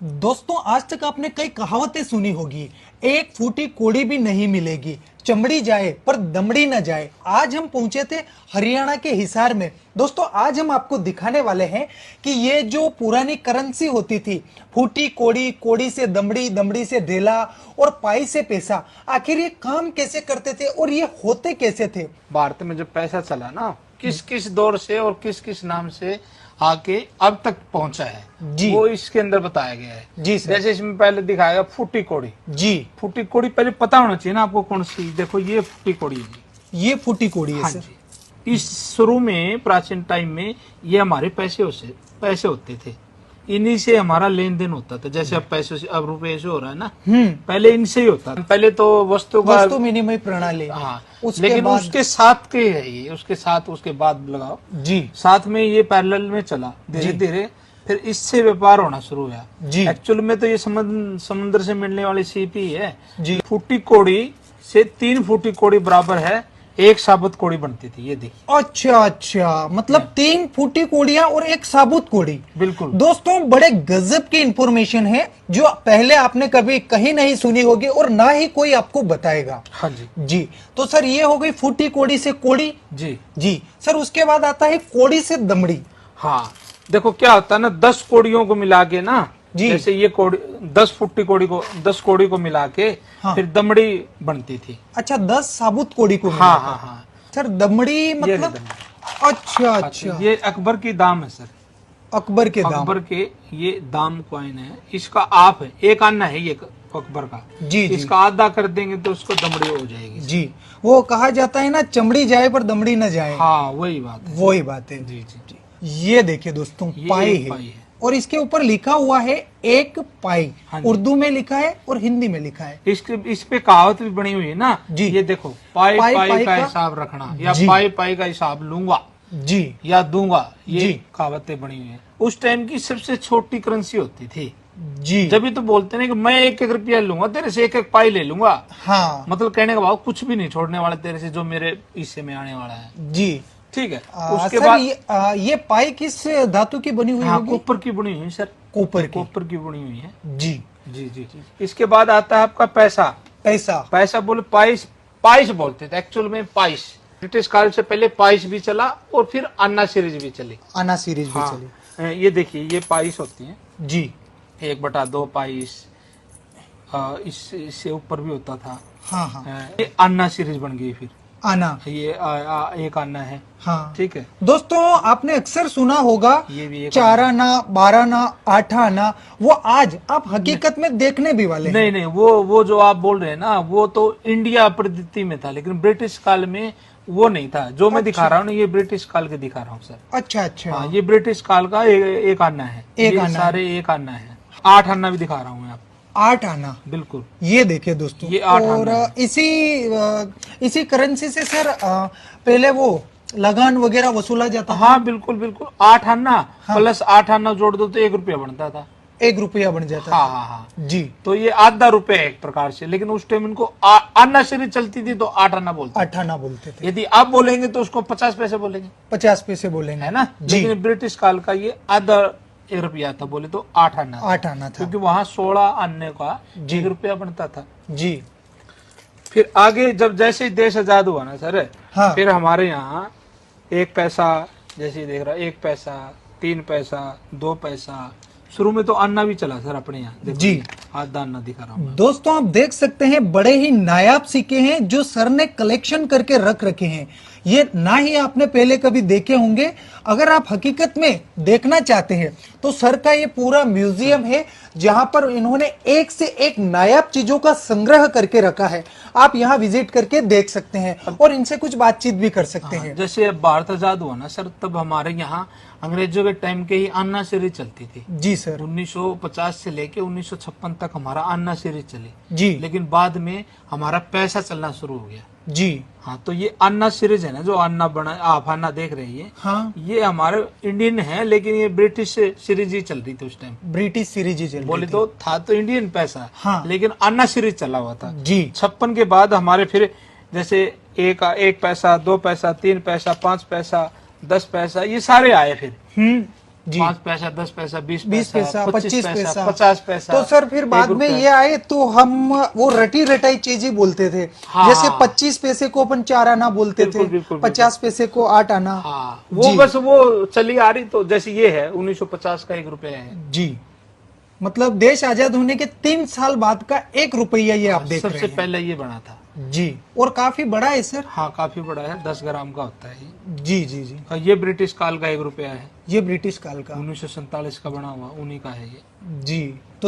दोस्तों, आज तक आपने कई कहावतें सुनी होगी। एक फूटी कोड़ी भी नहीं मिलेगी, चमड़ी जाए पर दमड़ी न जाए। आज हम पहुंचे थे हरियाणा के हिसार में। दोस्तों, आज हम आपको दिखाने वाले हैं कि ये जो पुरानी करेंसी होती थी, फूटी कोड़ी, कोड़ी से दमड़ी, दमड़ी से ढेला और पाई से पैसा, आखिर ये काम कैसे करते थे और ये होते कैसे थे। भारत में जब पैसा चला ना, किस किस दौर से और किस किस नाम से आके अब तक पहुंचा है जी, वो इसके अंदर बताया गया है। जी सर। जैसे इसमें पहले दिखाया फूटी कोड़ी। जी, फूटी कोड़ी पहले पता होना चाहिए ना आपको कौन सी। देखो ये फूटी कोड़ी है जी। ये फूटी कोड़ी है हाँ सर। जी। इस शुरू में प्राचीन टाइम में ये हमारे पैसे होते थे, इन्हीं से हमारा लेन देन होता था। जैसे अब पैसे से, अब रुपए से हो रहा है ना, पहले इनसे ही होता था। पहले तो वस्तु विनिमय प्रणाली। हाँ, बाद लेकिन उसके साथ के है ये, उसके साथ उसके बाद लगाओ जी, साथ में ये पैरेलल में चला धीरे धीरे, फिर इससे व्यापार होना शुरू हुआ जी। एक्चुअल में तो ये समुद्र से मिलने वाली सीप ही है जी। फूटी कोड़ी से 3 फूटी कोड़ी बराबर है, एक साबुत कोड़ी बनती थी। ये देखिए। अच्छा, मतलब 3 फूटी कोड़ियां और एक साबुत कोड़ी। बिल्कुल दोस्तों, बड़े गजब की इंफॉर्मेशन है जो पहले आपने कभी कहीं नहीं सुनी होगी और ना ही कोई आपको बताएगा। हाँ जी। जी, तो सर ये हो गई फूटी कोड़ी से कोड़ी। जी जी सर, उसके बाद आता है कोड़ी से दमड़ी। हाँ, देखो क्या होता है ना, 10 कोड़ियों को मिला के ना, जी। जैसे ये कोड़ी 10 फुट्टी कोड़ी को 10 कोड़ी को मिला के हाँ। फिर दमड़ी बनती थी। अच्छा, 10 साबुत कोड़ी को हाँ मिलाकर। हाँ हाँ। सर दमड़ी मतलब दमड़ी। अच्छा, ये अकबर की दाम है सर। अकबर के दाम। अकबर के ये दाम कॉइन है, इसका आप है, एक आना है ये अकबर का। जी, जी। इसका आधा कर देंगे तो उसको दमड़ी हो जाएगी। जी, वो कहा जाता है ना, चमड़ी जाए पर दमड़ी न जाए। हाँ, वही बात है। वही बात है। जी जी जी। ये देखिए दोस्तों, ये पाई एक है। पाई है। और इसके ऊपर लिखा हुआ है एक पाई। हाँ जी। उर्दू में लिखा है और हिंदी में लिखा है। इस पे कहावत भी बनी हुई है ना जी। ये देखो, पाई पाई पाई का का हिसाब रखना, या जी। पाई पाई का हिसाब लूंगा जी या दूंगा, ये जी। कहावतें बनी हुई है। उस टाइम की सबसे छोटी करेंसी होती थी। जी। जब भी तो बोलते ना कि मैं 1-1 रुपया लूंगा तेरे से, 1-1 पाई ले लूंगा। हाँ मतलब कहने का भाव कुछ भी नहीं छोड़ने वाला तेरे से, जो मेरे हिस्से में आने वाला है। जी। ठीक है। उसके सर बाद ये पाई किस धातु की बनी हुई हाँ, होगी? कॉपर की बनी हुई है सर। कॉपर की बनी हुई है। जी। जी जी जी। इसके बाद आता है आपका पैसा। पैसा बोले पाइस, पाइस बोलते थे एक्चुअल में, पाइस। ब्रिटिश काल से पहले पाइस भी चला और फिर अन्ना सीरीज भी चली। आना सीरीज भी हाँ, चली। ये देखिए, ये पाइस होती है। जी। 1/2 पाइस। इससे ऊपर भी होता था। हाँ हाँ। ये अन्ना सीरीज बन गई फिर। आना। ये एक आना है। हाँ ठीक है। दोस्तों, आपने अक्सर सुना होगा ये भी एक 4 आना, 12 आना, 8 आना। वो आज आप हकीकत में देखने भी वाले हैं। नहीं, वो जो आप बोल रहे हैं ना, वो तो इंडिया पद्धति में था, लेकिन ब्रिटिश काल में वो नहीं था। जो मैं दिखा रहा हूँ ना, ये ब्रिटिश काल के दिखा रहा हूँ सर। अच्छा। हाँ, ये ब्रिटिश काल का एक आना है। एक ये आना सारे एक आना है। 8 आना भी दिखा रहा हूँ मैं आपको। 8 आना। बिल्कुल। ये देखिए दोस्तों, ये 8 और आना है। इसी करेंसी से सर पहले वो लगान वगैरह वसूला जाता। हाँ बिल्कुल। 8 आना प्लस 8 आना जोड़ दो तो 1 रुपया बनता था। 1 रुपया बन जाता। हाँ। जी। तो ये आधा रुपया एक प्रकार से, लेकिन उस टाइम इनको आना सीरीज चलती थी तो 8 आना बोलते। 8 आना बोलते थे। यदि आप बोलेंगे तो उसको 50 पैसे बोलेंगे, 50 पैसे बोलेंगे, है ना। जी। लेकिन ब्रिटिश काल का ये आधा 1 रुपया था, बोले तो 8 आना था। 8 आना था, क्योंकि वहां 16 आने का जी। 1 रुपया बनता था। जी। फिर आगे जब जैसे ही देश आजाद हुआ ना सर, हाँ। फिर हमारे यहाँ 1 पैसा, जैसे ही देख रहा 1 पैसा, 3 पैसा, 2 पैसा। शुरू में तो अन्ना भी चला सर अपने यहाँ। देखो जी। आधा अन्ना दिखा रहा हूँ। दोस्तों, आप देख सकते हैं बड़े ही नायाब सिक्के हैं जो सर ने कलेक्शन करके रख रखे हैं। ये ना ही आपने पहले कभी देखे होंगे। अगर आप हकीकत में देखना चाहते हैं तो सर का ये पूरा म्यूजियम है, जहां पर इन्होंने एक से एक नायाब चीजों का संग्रह करके रखा है। आप यहाँ विजिट करके देख सकते हैं और इनसे कुछ बातचीत भी कर सकते हैं। जैसे अब भारत आजाद हुआ ना सर, तब हमारे यहाँ अंग्रेजों के टाइम के ही अन्ना सीरीज चलती थी। जी सर। 1950 से लेके 1956 तक हमारा अन्ना सीरीज चली। जी। लेकिन बाद में हमारा पैसा चलना शुरू हो गया। जी। हाँ, तो ये अन्ना सीरीज है ना, जो अन्ना बना आप अन्ना देख रही है, हाँ। ये हमारे इंडियन है, लेकिन ये ब्रिटिश सीरीज ही चल रही थी उस टाइम। ब्रिटिश सीरीज ही चल रही बोले थी। तो था तो इंडियन पैसा, हाँ। लेकिन अन्ना सीरीज चला हुआ था। जी। 56 के बाद हमारे फिर जैसे 1 पैसा, 2 पैसा, 3 पैसा, 5 पैसा, 10 पैसा, ये सारे आए फिर। जी। 5 पैसा, 10 पैसा, 20 20 पैसा, 25 पैसा, 50 पैसा। तो सर फिर बाद 1 में रुपया। ये आए तो हम वो रटी रटाई चीजें बोलते थे। हाँ। जैसे 25 पैसे को अपन 4 आना बोलते बिल्कुल, थे, बिल्कुल, 50 पैसे को 8 आना। हाँ, वो जी। बस वो चली आ रही। तो जैसे ये है 1950 का 1 रुपया है। जी, मतलब देश आजाद होने के 3 साल बाद का 1 रुपया ये आप देख रहे सबसे हैं। पहले ये बना था। जी, और काफी बड़ा है सर। हाँ, काफी बड़ा है, 10 ग्राम का होता है ये। जी जी जी, और ये ब्रिटिश काल का 1 रुपया है, ये ब्रिटिश काल का। 1947 का बना हुआ, उन्हीं का है ये। जी, तो